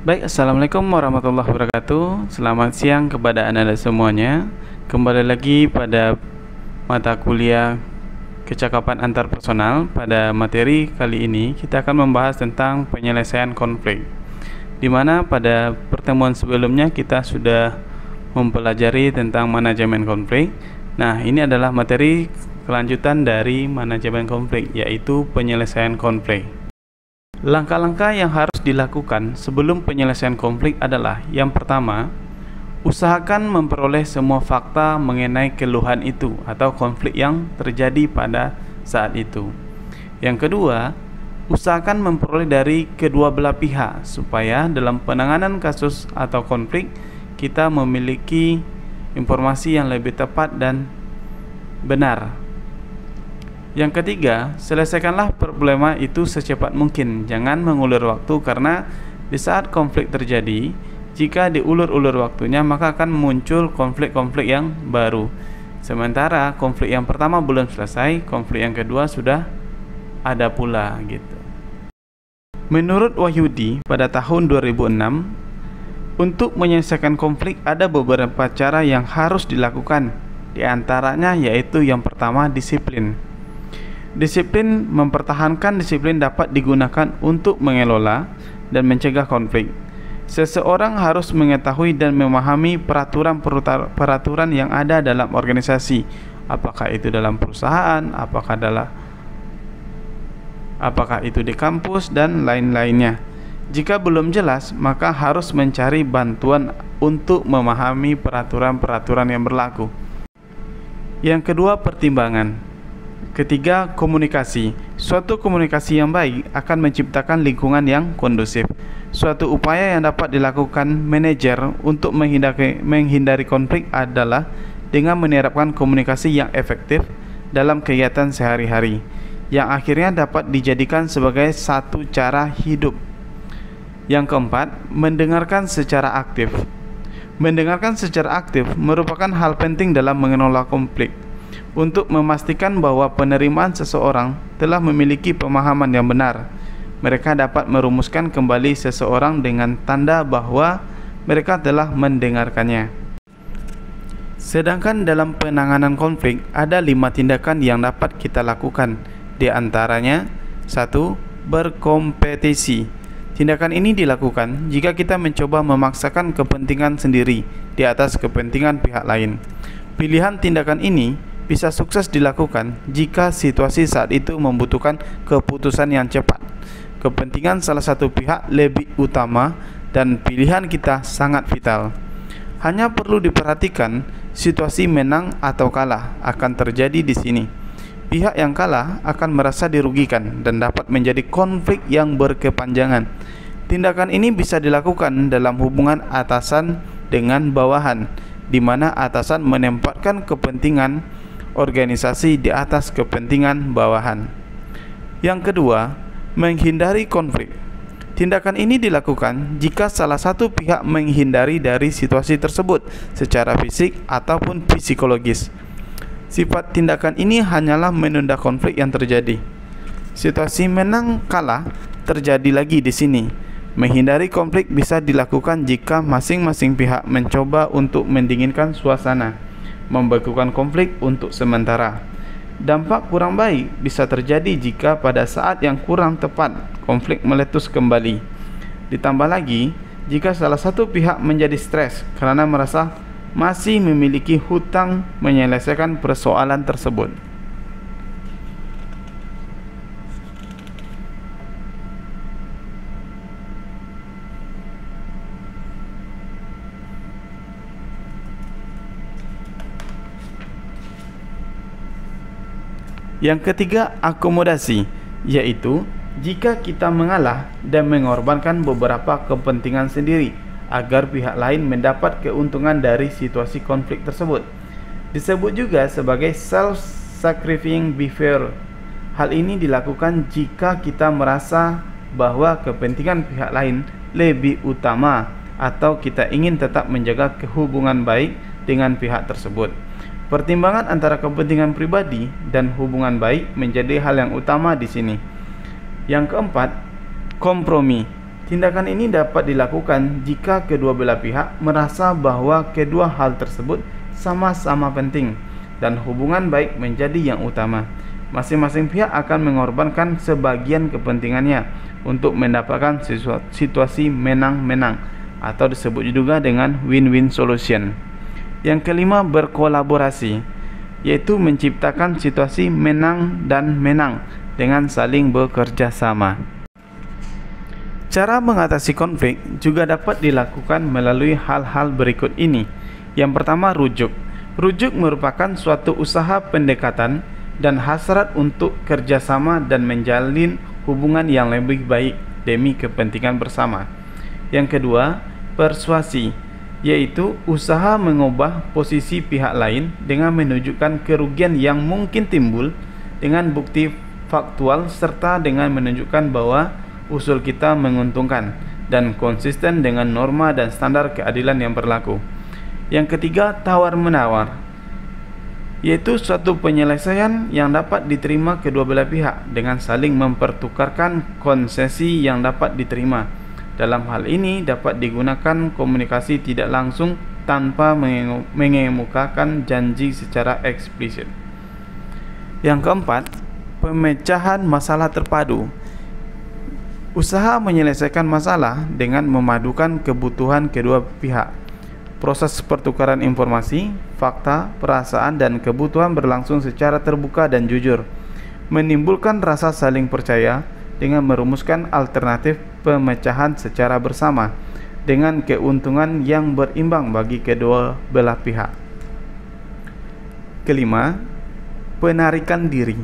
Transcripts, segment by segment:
Baik, Assalamualaikum warahmatullahi wabarakatuh. Selamat siang kepada Anda semuanya. Kembali lagi pada mata kuliah kecakapan antarpersonal. Pada materi kali ini kita akan membahas tentang penyelesaian konflik, di mana pada pertemuan sebelumnya kita sudah mempelajari tentang manajemen konflik. Nah, ini adalah materi kelanjutan dari manajemen konflik, yaitu penyelesaian konflik. Langkah-langkah yang harus dilakukan sebelum penyelesaian konflik adalah: yang pertama, usahakan memperoleh semua fakta mengenai keluhan itu atau konflik yang terjadi pada saat itu. Yang kedua, usahakan memperoleh dari kedua belah pihak supaya dalam penanganan kasus atau konflik kita memiliki informasi yang lebih tepat dan benar. Yang ketiga, selesaikanlah problema itu secepat mungkin. Jangan mengulur waktu, karena di saat konflik terjadi, jika diulur-ulur waktunya maka akan muncul konflik-konflik yang baru. Sementara konflik yang pertama belum selesai, konflik yang kedua sudah ada pula gitu. Menurut Wahyudi pada tahun 2006, untuk menyelesaikan konflik ada beberapa cara yang harus dilakukan. Di antaranya yaitu yang pertama, disiplin. Disiplin, mempertahankan disiplin dapat digunakan untuk mengelola dan mencegah konflik. Seseorang harus mengetahui dan memahami peraturan yang ada dalam organisasi, apakah itu dalam perusahaan, apakah itu di kampus dan lain-lainnya. Jika belum jelas, maka harus mencari bantuan untuk memahami peraturan-peraturan yang berlaku. Yang kedua, pertimbangan. Ketiga, komunikasi. Suatu komunikasi yang baik akan menciptakan lingkungan yang kondusif. Suatu upaya yang dapat dilakukan manajer untuk menghindari konflik adalah dengan menerapkan komunikasi yang efektif dalam kegiatan sehari-hari, yang akhirnya dapat dijadikan sebagai satu cara hidup. Yang keempat, mendengarkan secara aktif. Mendengarkan secara aktif merupakan hal penting dalam mengelola konflik. Untuk memastikan bahwa penerimaan seseorang telah memiliki pemahaman yang benar, mereka dapat merumuskan kembali seseorang dengan tanda bahwa mereka telah mendengarkannya. Sedangkan dalam penanganan konflik ada 5 tindakan yang dapat kita lakukan. Di antaranya, 1. Berkompetisi. Tindakan ini dilakukan jika kita mencoba memaksakan kepentingan sendiri di atas kepentingan pihak lain. Pilihan tindakan ini bisa sukses dilakukan jika situasi saat itu membutuhkan keputusan yang cepat. Kepentingan salah satu pihak lebih utama dan pilihan kita sangat vital. Hanya perlu diperhatikan situasi menang atau kalah akan terjadi di sini. Pihak yang kalah akan merasa dirugikan dan dapat menjadi konflik yang berkepanjangan. Tindakan ini bisa dilakukan dalam hubungan atasan dengan bawahan, di mana atasan menempatkan kepentingan organisasi di atas kepentingan bawahan. Yang kedua, menghindari konflik. Tindakan ini dilakukan jika salah satu pihak menghindari dari situasi tersebut secara fisik ataupun psikologis. Sifat tindakan ini hanyalah menunda konflik yang terjadi. Situasi menang kalah terjadi lagi di sini. Menghindari konflik bisa dilakukan jika masing-masing pihak mencoba untuk mendinginkan suasana, membekukan konflik untuk sementara. Dampak kurang baik bisa terjadi jika pada saat yang kurang tepat konflik meletus kembali. Ditambah lagi, jika salah satu pihak menjadi stres karena merasa masih memiliki hutang menyelesaikan persoalan tersebut. Yang ketiga, akomodasi, yaitu jika kita mengalah dan mengorbankan beberapa kepentingan sendiri agar pihak lain mendapat keuntungan dari situasi konflik tersebut. Disebut juga sebagai self-sacrificing behavior. Hal ini dilakukan jika kita merasa bahwa kepentingan pihak lain lebih utama atau kita ingin tetap menjaga hubungan baik dengan pihak tersebut. Pertimbangan antara kepentingan pribadi dan hubungan baik menjadi hal yang utama di sini. Yang keempat, kompromi. Tindakan ini dapat dilakukan jika kedua belah pihak merasa bahwa kedua hal tersebut sama-sama penting dan hubungan baik menjadi yang utama. Masing-masing pihak akan mengorbankan sebagian kepentingannya untuk mendapatkan situasi menang-menang atau disebut juga dengan win-win solution. Yang kelima, berkolaborasi, yaitu menciptakan situasi menang dan menang dengan saling bekerja sama. Cara mengatasi konflik juga dapat dilakukan melalui hal-hal berikut ini. Yang pertama, rujuk. Rujuk merupakan suatu usaha pendekatan dan hasrat untuk kerjasama dan menjalin hubungan yang lebih baik demi kepentingan bersama. Yang kedua, persuasi, yaitu usaha mengubah posisi pihak lain dengan menunjukkan kerugian yang mungkin timbul dengan bukti faktual serta dengan menunjukkan bahwa usul kita menguntungkan dan konsisten dengan norma dan standar keadilan yang berlaku. Yang ketiga, tawar-menawar, yaitu suatu penyelesaian yang dapat diterima kedua belah pihak dengan saling mempertukarkan konsesi yang dapat diterima. Dalam hal ini dapat digunakan komunikasi tidak langsung tanpa mengemukakan janji secara eksplisit. Yang keempat, pemecahan masalah terpadu. Usaha menyelesaikan masalah dengan memadukan kebutuhan kedua pihak. Proses pertukaran informasi, fakta, perasaan, dan kebutuhan berlangsung secara terbuka dan jujur, menimbulkan rasa saling percaya dengan merumuskan alternatif pemecahan secara bersama dengan keuntungan yang berimbang bagi kedua belah pihak. Kelima, penarikan diri.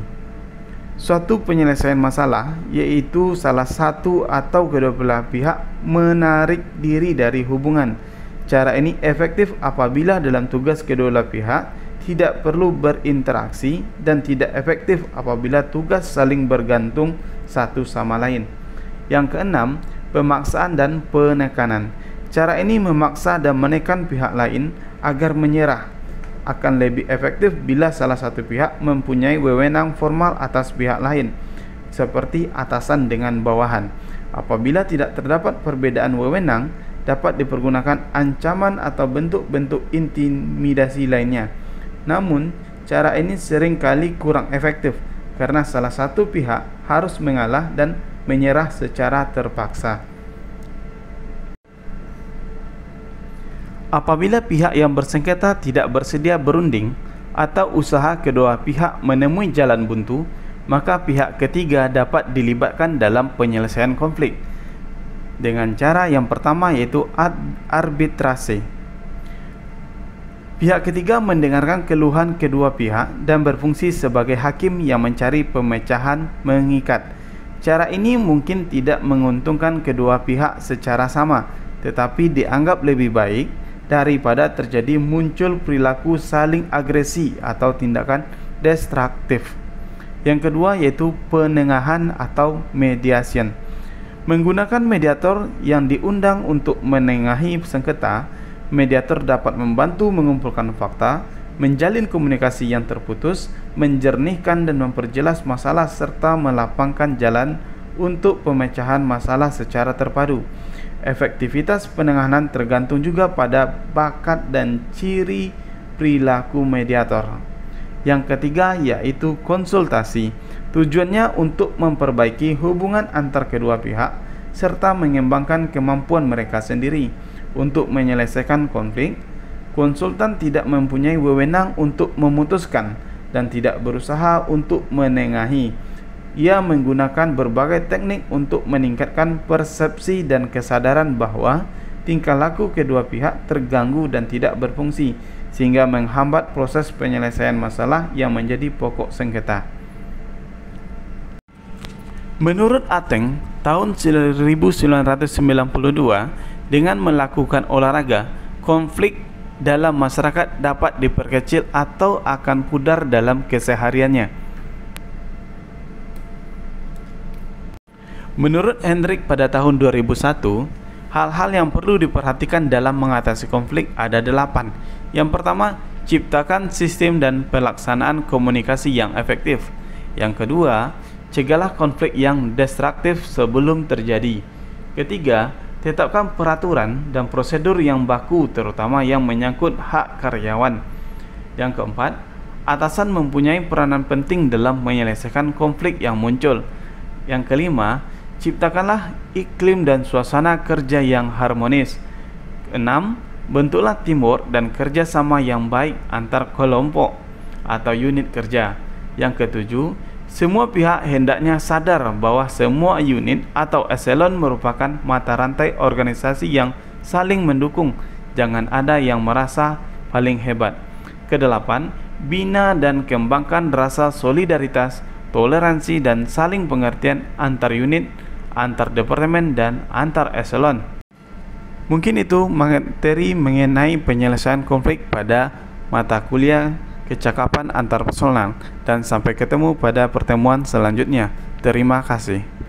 Suatu penyelesaian masalah yaitu salah satu atau kedua belah pihak menarik diri dari hubungan. Cara ini efektif apabila dalam tugas kedua belah pihak tidak perlu berinteraksi dan tidak efektif apabila tugas saling bergantung satu sama lain. Yang keenam, pemaksaan dan penekanan. Cara ini memaksa dan menekan pihak lain agar menyerah. Akan lebih efektif bila salah satu pihak mempunyai wewenang formal atas pihak lain, seperti atasan dengan bawahan. Apabila tidak terdapat perbedaan wewenang, dapat dipergunakan ancaman atau bentuk-bentuk intimidasi lainnya. Namun, cara ini seringkali kurang efektif karena salah satu pihak harus mengalah dan menyerah secara terpaksa. Apabila pihak yang bersengketa tidak bersedia berunding atau usaha kedua pihak menemui jalan buntu, maka pihak ketiga dapat dilibatkan dalam penyelesaian konflik dengan cara yang pertama, yaitu arbitrase. Pihak ketiga mendengarkan keluhan kedua pihak dan berfungsi sebagai hakim yang mencari pemecahan mengikat. Cara ini mungkin tidak menguntungkan kedua pihak secara sama, tetapi dianggap lebih baik daripada terjadi muncul perilaku saling agresi atau tindakan destruktif. Yang kedua, yaitu penengahan atau mediation. Menggunakan mediator yang diundang untuk menengahi sengketa, mediator dapat membantu mengumpulkan fakta, menjalin komunikasi yang terputus, menjernihkan dan memperjelas masalah serta melapangkan jalan untuk pemecahan masalah secara terpadu. Efektivitas penengahan tergantung juga pada bakat dan ciri perilaku mediator. Yang ketiga, yaitu konsultasi. Tujuannya untuk memperbaiki hubungan antar kedua pihak serta mengembangkan kemampuan mereka sendiri untuk menyelesaikan konflik. Konsultan tidak mempunyai wewenang untuk memutuskan dan tidak berusaha untuk menengahi. Ia menggunakan berbagai teknik untuk meningkatkan persepsi dan kesadaran bahwa tingkah laku kedua pihak terganggu dan tidak berfungsi, sehingga menghambat proses penyelesaian masalah yang menjadi pokok sengketa. Menurut Ateng, tahun 1992, dengan melakukan olahraga, konflik dalam masyarakat dapat diperkecil atau akan pudar dalam kesehariannya. Menurut Hendrik pada tahun 2001, hal-hal yang perlu diperhatikan dalam mengatasi konflik ada 8. Yang pertama, ciptakan sistem dan pelaksanaan komunikasi yang efektif. Yang kedua, cegahlah konflik yang destruktif sebelum terjadi. Ketiga, tetapkan peraturan dan prosedur yang baku terutama yang menyangkut hak karyawan. Yang keempat, atasan mempunyai peranan penting dalam menyelesaikan konflik yang muncul. Yang kelima, ciptakanlah iklim dan suasana kerja yang harmonis. Keenam, bentuklah teamwork dan kerjasama yang baik antar kelompok atau unit kerja. Yang ketujuh, semua pihak hendaknya sadar bahwa semua unit atau eselon merupakan mata rantai organisasi yang saling mendukung. Jangan ada yang merasa paling hebat. Kedelapan, bina dan kembangkan rasa solidaritas, toleransi dan saling pengertian antar unit, antar departemen dan antar eselon. Mungkin itu materi mengenai penyelesaian konflik pada mata kuliah kecakapan antar personal, dan sampai ketemu pada pertemuan selanjutnya. Terima kasih.